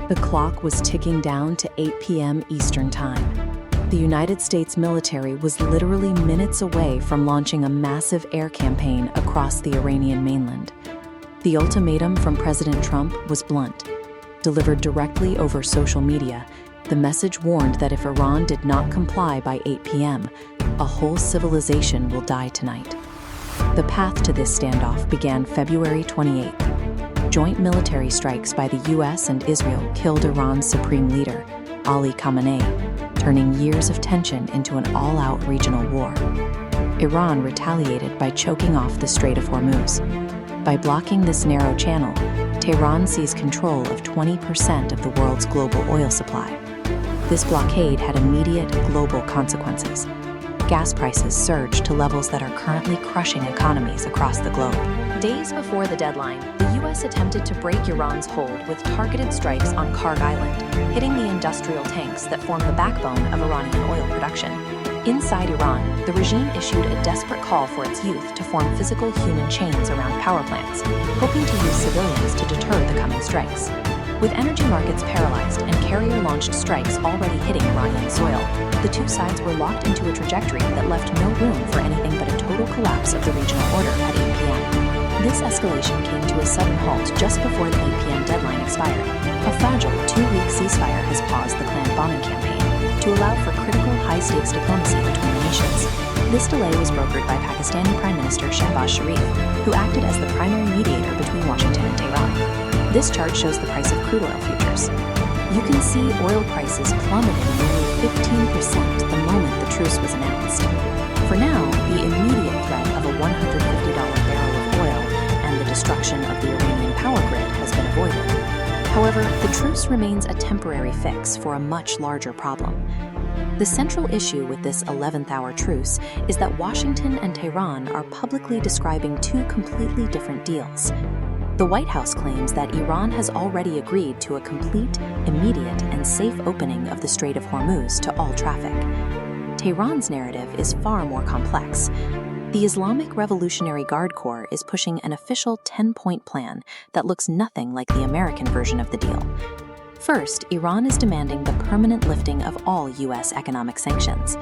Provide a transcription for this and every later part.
The clock was ticking down to 8 p.m. Eastern Time. The United States military was literally minutes away from launching a massive air campaign across the Iranian mainland. The ultimatum from President Trump was blunt. Delivered directly over social media, the message warned that if Iran did not comply by 8 p.m., a whole civilization will die tonight. The path to this standoff began February 28th. Joint military strikes by the U.S. and Israel killed Iran's supreme leader, Ali Khamenei, turning years of tension into an all-out regional war. Iran retaliated by choking off the Strait of Hormuz. By blocking this narrow channel, Tehran seized control of 20% of the world's global oil supply. This blockade had immediate global consequences. Gas prices surged to levels that are currently crushing economies across the globe. Days before the deadline, the U.S. attempted to break Iran's hold with targeted strikes on Kharg Island, hitting the industrial tanks that form the backbone of Iranian oil production. Inside Iran, the regime issued a desperate call for its youth to form physical human chains around power plants, hoping to use civilians to deter the coming strikes. With energy markets paralyzed and carrier-launched strikes already hitting Iranian soil, the two sides were locked into a trajectory that left no room for anything but a total collapse of the regional order at 8 p.m. This escalation came to a sudden halt just before the 8 p.m. deadline expired. A fragile 2-week ceasefire has paused the planned bombing campaign to allow for critical high-stakes diplomacy between the nations. This delay was brokered by Pakistani PM Shehbaz Sharif, who acted as the primary mediator between Washington and Tehran. This chart shows the price of crude oil futures. You can see oil prices plummeting nearly 15% the moment the truce was announced. For now, the immediate threat of a $150 barrel of oil and the destruction of the Iranian power grid has been avoided. However, the truce remains a temporary fix for a much larger problem. The central issue with this 11th-hour truce is that Washington and Tehran are publicly describing two completely different deals. The White House claims that Iran has already agreed to a complete, immediate, and safe opening of the Strait of Hormuz to all traffic. Tehran's narrative is far more complex. The Islamic Revolutionary Guard Corps is pushing an official 10-point plan that looks nothing like the American version of the deal. First, Iran is demanding the permanent lifting of all U.S. economic sanctions.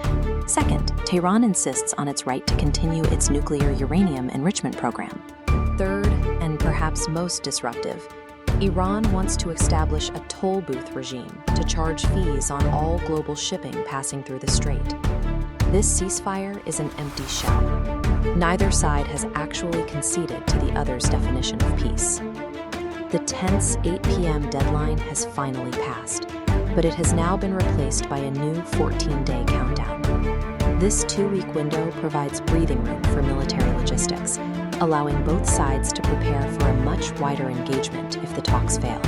Second, Tehran insists on its right to continue its nuclear uranium enrichment program. Third, and perhaps most disruptive, Iran wants to establish a toll booth regime to charge fees on all global shipping passing through the strait. This ceasefire is an empty shell. Neither side has actually conceded to the other's definition of peace. The tense 8 p.m. deadline has finally passed, but it has now been replaced by a new 14-day countdown. This 2-week window provides breathing room for military logistics, allowing both sides to prepare for a much wider engagement if the talks fail.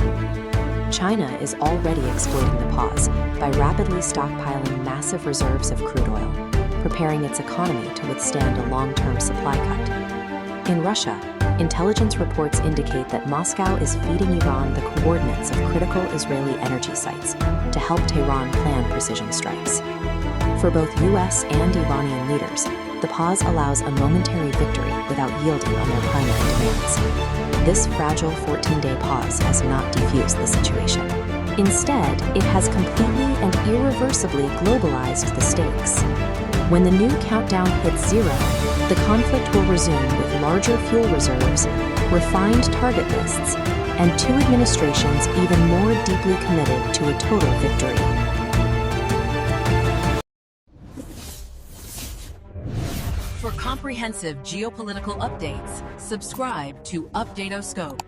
China is already exploiting the pause by rapidly stockpiling massive reserves of crude oil, preparing its economy to withstand a long-term supply cut. In Russia, intelligence reports indicate that Moscow is feeding Iran the coordinates of critical Israeli energy sites to help Tehran plan precision strikes. For both U.S. and Iranian leaders, the pause allows a momentary victory without yielding on their primary demands. This fragile 14-day pause has not defused the situation. Instead, it has completely and irreversibly globalized the stakes. When the new countdown hits zero, the conflict will resume with larger fuel reserves, refined target lists, and two administrations even more deeply committed to a total victory. For comprehensive geopolitical updates, subscribe to Updatoscope.